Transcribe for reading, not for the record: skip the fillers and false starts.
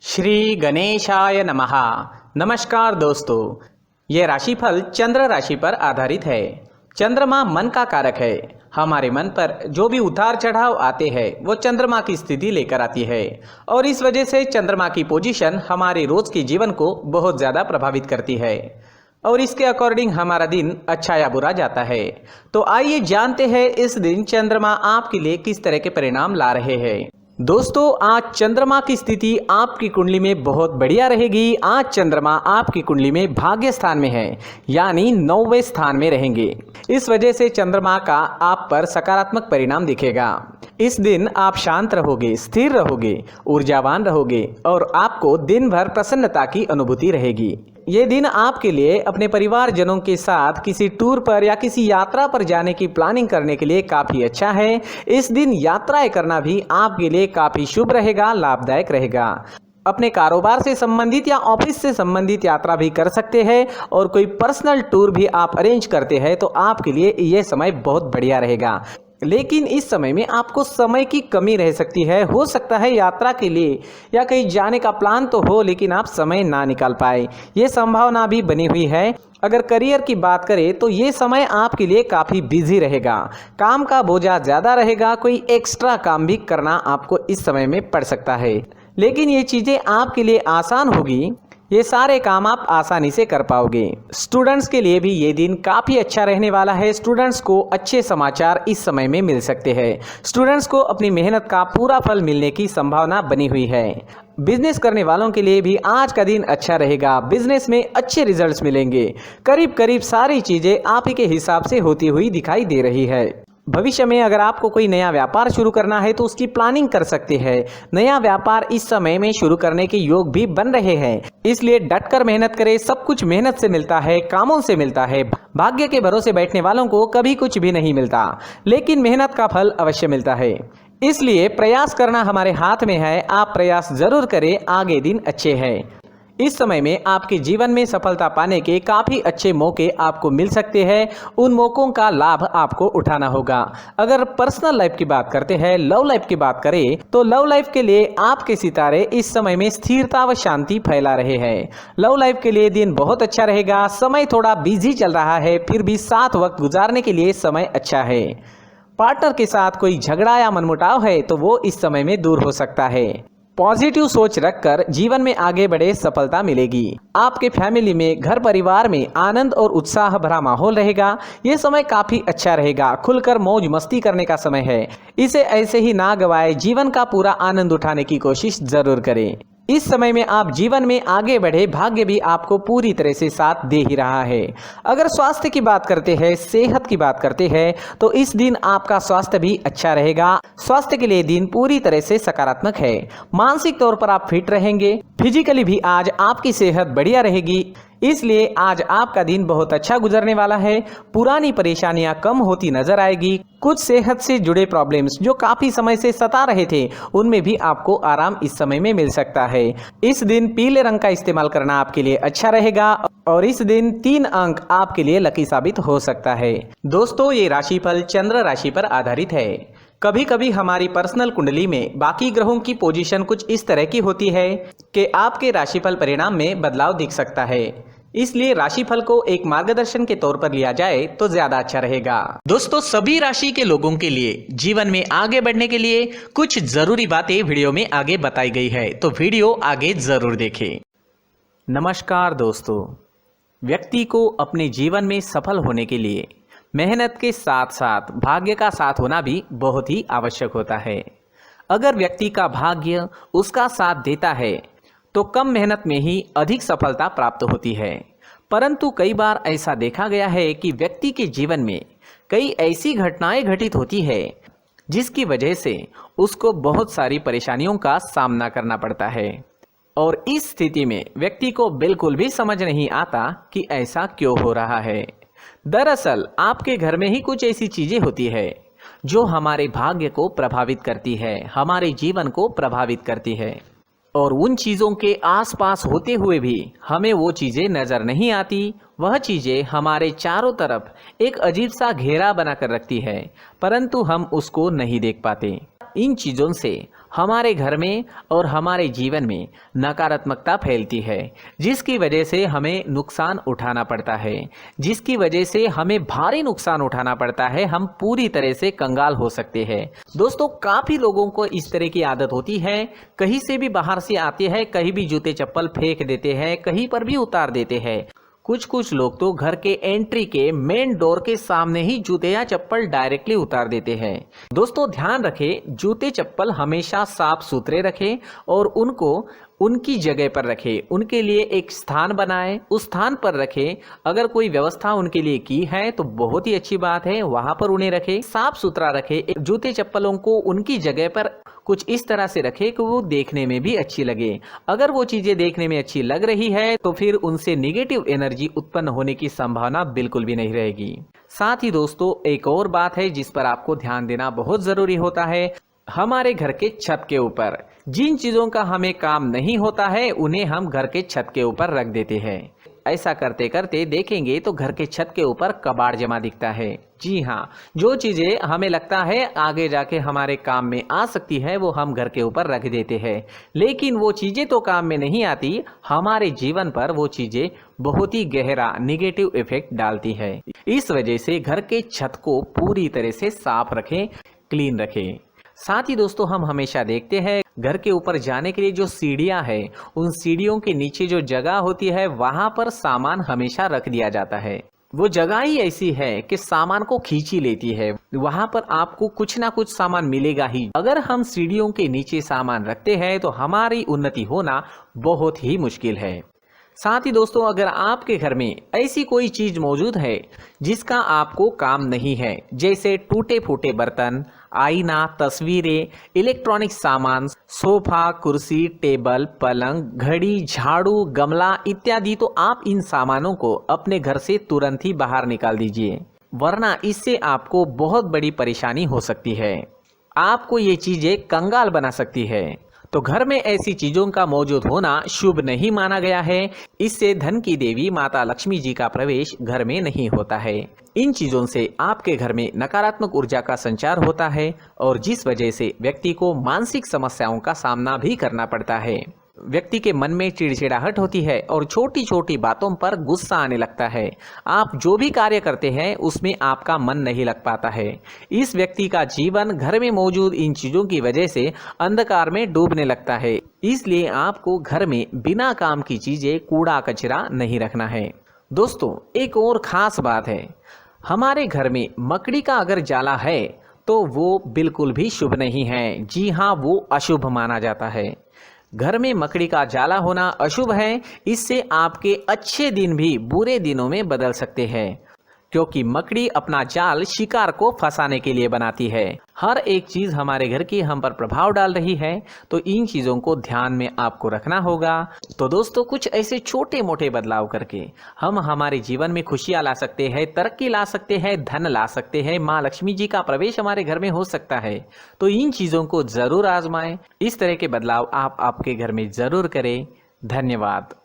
श्री गणेशाय नमः। नमस्कार दोस्तों, ये राशिफल चंद्र राशि पर आधारित है। चंद्रमा मन का कारक है। हमारे मन पर जो भी उतार चढ़ाव आते हैं वो चंद्रमा की स्थिति लेकर आती है और इस वजह से चंद्रमा की पोजीशन हमारे रोज के जीवन को बहुत ज़्यादा प्रभावित करती है और इसके अकॉर्डिंग हमारा दिन अच्छा या बुरा जाता है। तो आइए जानते हैं इस दिन चंद्रमा आपके लिए किस तरह के परिणाम ला रहे हैं। दोस्तों, आज चंद्रमा की स्थिति आपकी कुंडली में बहुत बढ़िया रहेगी। आज चंद्रमा आपकी कुंडली में भाग्य स्थान में है, यानी 9वें स्थान में रहेंगे। इस वजह से चंद्रमा का आप पर सकारात्मक परिणाम दिखेगा। इस दिन आप शांत रहोगे, स्थिर रहोगे, ऊर्जावान रहोगे और आपको दिन भर प्रसन्नता की अनुभूति रहेगी। ये दिन आपके लिए अपने परिवारजनों के साथ किसी टूर पर या किसी यात्रा पर जाने की प्लानिंग करने के लिए काफ़ी अच्छा है। इस दिन यात्राएं करना भी आपके लिए काफ़ी शुभ रहेगा, लाभदायक रहेगा। अपने कारोबार से संबंधित या ऑफिस से संबंधित यात्रा भी कर सकते हैं और कोई पर्सनल टूर भी आप अरेंज करते हैं तो आपके लिए यह समय बहुत बढ़िया रहेगा। लेकिन इस समय में आपको समय की कमी रह सकती है। हो सकता है यात्रा के लिए या कहीं जाने का प्लान तो हो लेकिन आप समय ना निकाल पाए, ये संभावना भी बनी हुई है। अगर करियर की बात करें तो ये समय आपके लिए काफ़ी बिजी रहेगा, काम का बोझा ज़्यादा रहेगा, कोई एक्स्ट्रा काम भी करना आपको इस समय में पड़ सकता है। लेकिन ये चीज़ें आपके लिए आसान होगी, ये सारे काम आप आसानी से कर पाओगे। स्टूडेंट्स के लिए भी ये दिन काफ़ी अच्छा रहने वाला है। स्टूडेंट्स को अच्छे समाचार इस समय में मिल सकते हैं। स्टूडेंट्स को अपनी मेहनत का पूरा फल मिलने की संभावना बनी हुई है। बिजनेस करने वालों के लिए भी आज का दिन अच्छा रहेगा। बिजनेस में अच्छे रिजल्ट्स मिलेंगे। करीब करीब सारी चीज़ें आप ही के हिसाब से होती हुई दिखाई दे रही है। भविष्य में अगर आपको कोई नया व्यापार शुरू करना है तो उसकी प्लानिंग कर सकते हैं। नया व्यापार इस समय में शुरू करने के योग भी बन रहे हैं, इसलिए डटकर मेहनत करें। सब कुछ मेहनत से मिलता है, कामों से मिलता है। भाग्य के भरोसे बैठने वालों को कभी कुछ भी नहीं मिलता, लेकिन मेहनत का फल अवश्य मिलता है। इसलिए प्रयास करना हमारे हाथ में है। आप प्रयास जरूर करें, आगे दिन अच्छे हैं। इस समय में आपके जीवन में सफलता पाने के काफ़ी अच्छे मौके आपको मिल सकते हैं। उन मौकों का लाभ आपको उठाना होगा। अगर पर्सनल लाइफ की बात करते हैं, लव लाइफ की बात करें तो लव लाइफ के लिए आपके सितारे इस समय में स्थिरता व शांति फैला रहे हैं। लव लाइफ के लिए दिन बहुत अच्छा रहेगा। समय थोड़ा बिजी चल रहा है, फिर भी साथ वक्त गुजारने के लिए समय अच्छा है। पार्टनर के साथ कोई झगड़ा या मनमुटाव है तो वो इस समय में दूर हो सकता है। पॉजिटिव सोच रखकर जीवन में आगे बढ़े, सफलता मिलेगी। आपके फैमिली में, घर परिवार में आनंद और उत्साह भरा माहौल रहेगा। ये समय काफी अच्छा रहेगा। खुलकर मौज मस्ती करने का समय है। इसे ऐसे ही ना गवाए, जीवन का पूरा आनंद उठाने की कोशिश जरूर करें। इस समय में आप जीवन में आगे बढ़े, भाग्य भी आपको पूरी तरह से साथ दे ही रहा है। अगर स्वास्थ्य की बात करते हैं, सेहत की बात करते हैं तो इस दिन आपका स्वास्थ्य भी अच्छा रहेगा। स्वास्थ्य के लिए दिन पूरी तरह से सकारात्मक है। मानसिक तौर पर आप फिट रहेंगे। फिजिकली भी आज आपकी सेहत बढ़िया रहेगी, इसलिए आज आपका दिन बहुत अच्छा गुजरने वाला है। पुरानी परेशानियां कम होती नजर आएगी। कुछ सेहत से जुड़े प्रॉब्लम्स जो काफी समय से सता रहे थे उनमें भी आपको आराम इस समय में मिल सकता है। इस दिन पीले रंग का इस्तेमाल करना आपके लिए अच्छा रहेगा और इस दिन 3 अंक आपके लिए लकी साबित हो सकता है। दोस्तों, ये राशिफल चंद्र राशि पर आधारित है। कभी कभी हमारी पर्सनल कुंडली में बाकी ग्रहों की पोजीशन कुछ इस तरह की होती है कि आपके राशिफल परिणाम में बदलाव दिख सकता है। इसलिए राशिफल को एक मार्गदर्शन के तौर पर लिया जाए तो ज्यादा अच्छा रहेगा। दोस्तों, सभी राशि के लोगों के लिए जीवन में आगे बढ़ने के लिए कुछ जरूरी बातें वीडियो में आगे बताई गई है, तो वीडियो आगे जरूर देखें। नमस्कार दोस्तों, व्यक्ति को अपने जीवन में सफल होने के लिए मेहनत के साथ साथ भाग्य का साथ होना भी बहुत ही आवश्यक होता है। अगर व्यक्ति का भाग्य उसका साथ देता है तो कम मेहनत में ही अधिक सफलता प्राप्त होती है। परंतु कई बार ऐसा देखा गया है कि व्यक्ति के जीवन में कई ऐसी घटनाएं घटित होती है जिसकी वजह से उसको बहुत सारी परेशानियों का सामना करना पड़ता है और इस स्थिति में व्यक्ति को बिल्कुल भी समझ नहीं आता कि ऐसा क्यों हो रहा है। दरअसल आपके घर में ही कुछ ऐसी चीजें होती है जो हमारे भाग्य को प्रभावित करती है, हमारे जीवन को प्रभावित करती है और उन चीज़ों के आसपास होते हुए भी हमें वो चीज़ें नज़र नहीं आती। वह चीज़ें हमारे चारों तरफ एक अजीब सा घेरा बनाकर रखती है, परंतु हम उसको नहीं देख पाते। इन चीज़ों से हमारे घर में और हमारे जीवन में नकारात्मकता फैलती है, जिसकी वजह से हमें नुकसान उठाना पड़ता है, जिसकी वजह से हमें भारी नुकसान उठाना पड़ता है। हम पूरी तरह से कंगाल हो सकते हैं। दोस्तों, काफ़ी लोगों को इस तरह की आदत होती है, कहीं से भी बाहर से आते हैं, कहीं भी जूते चप्पल फेंक देते हैं, कहीं पर भी उतार देते हैं। कुछ लोग तो घर के एंट्री के मेन डोर के सामने ही जूते या चप्पल डायरेक्टली उतार देते हैं। दोस्तों, ध्यान रखें, जूते चप्पल हमेशा साफ सुथरे रखें और उनको उनकी जगह पर रखें। उनके लिए एक स्थान बनाएं, उस स्थान पर रखें। अगर कोई व्यवस्था उनके लिए की है तो बहुत ही अच्छी बात है, वहां पर उन्हें रखें, साफ सुथरा रखें। जूते चप्पलों को उनकी जगह पर कुछ इस तरह से रखें कि वो देखने में भी अच्छी लगे। अगर वो चीजें देखने में अच्छी लग रही है तो फिर उनसे नेगेटिव एनर्जी उत्पन्न होने की संभावना बिल्कुल भी नहीं रहेगी। साथ ही दोस्तों, एक और बात है जिस पर आपको ध्यान देना बहुत जरूरी होता है। हमारे घर के छत के ऊपर जिन चीजों का हमें काम नहीं होता है उन्हें हम घर के छत के ऊपर रख देते हैं। ऐसा करते करते देखेंगे तो घर के छत के ऊपर कबाड़ जमा दिखता है। जी हाँ, जो चीजें हमें लगता है आगे जाके हमारे काम में आ सकती है वो हम घर के ऊपर रख देते हैं, लेकिन वो चीजें तो काम में नहीं आती, हमारे जीवन पर वो चीजें बहुत ही गहरा निगेटिव इफेक्ट डालती है। इस वजह से घर के छत को पूरी तरह से साफ रखें, क्लीन रखें। साथ ही दोस्तों, हम हमेशा देखते हैं घर के ऊपर जाने के लिए जो सीढ़ियां हैं, उन सीढ़ियों के नीचे जो जगह होती है वहां पर सामान हमेशा रख दिया जाता है। वो जगह ही ऐसी है कि सामान को खींची लेती है, वहां पर आपको कुछ ना कुछ सामान मिलेगा ही। अगर हम सीढ़ियों के नीचे सामान रखते हैं तो हमारी उन्नति होना बहुत ही मुश्किल है। साथ ही दोस्तों, अगर आपके घर में ऐसी कोई चीज मौजूद है जिसका आपको काम नहीं है, जैसे टूटे फूटे बर्तन, आईना, तस्वीरें, इलेक्ट्रॉनिक सामान, सोफा, कुर्सी, टेबल, पलंग, घड़ी, झाड़ू, गमला इत्यादि, तो आप इन सामानों को अपने घर से तुरंत ही बाहर निकाल दीजिए, वरना इससे आपको बहुत बड़ी परेशानी हो सकती है। आपको ये चीजें कंगाल बना सकती है। तो घर में ऐसी चीजों का मौजूद होना शुभ नहीं माना गया है। इससे धन की देवी माता लक्ष्मी जी का प्रवेश घर में नहीं होता है। इन चीजों से आपके घर में नकारात्मक ऊर्जा का संचार होता है और जिस वजह से व्यक्ति को मानसिक समस्याओं का सामना भी करना पड़ता है। व्यक्ति के मन में चिड़चिड़ाहट होती है और छोटी छोटी बातों पर गुस्सा आने लगता है। आप जो भी कार्य करते हैं उसमें आपका मन नहीं लग पाता है। इस व्यक्ति का जीवन घर में मौजूद इन चीजों की वजह से अंधकार में डूबने लगता है। इसलिए आपको घर में बिना काम की चीजें, कूड़ा कचरा नहीं रखना है। दोस्तों, एक और खास बात है, हमारे घर में मकड़ी का अगर जाला है तो वो बिल्कुल भी शुभ नहीं है। जी हाँ, वो अशुभ माना जाता है। घर में मकड़ी का जाला होना अशुभ है। इससे आपके अच्छे दिन भी बुरे दिनों में बदल सकते हैं, क्योंकि मकड़ी अपना जाल शिकार को फंसाने के लिए बनाती है। हर एक चीज हमारे घर की हम पर प्रभाव डाल रही है, तो इन चीजों को ध्यान में आपको रखना होगा। तो दोस्तों, कुछ ऐसे छोटे मोटे बदलाव करके हम हमारे जीवन में खुशियां ला सकते हैं, तरक्की ला सकते हैं, धन ला सकते हैं, माँ लक्ष्मी जी का प्रवेश हमारे घर में हो सकता है। तो इन चीजों को जरूर आजमाएं। इस तरह के बदलाव आप आपके घर में जरूर करें। धन्यवाद।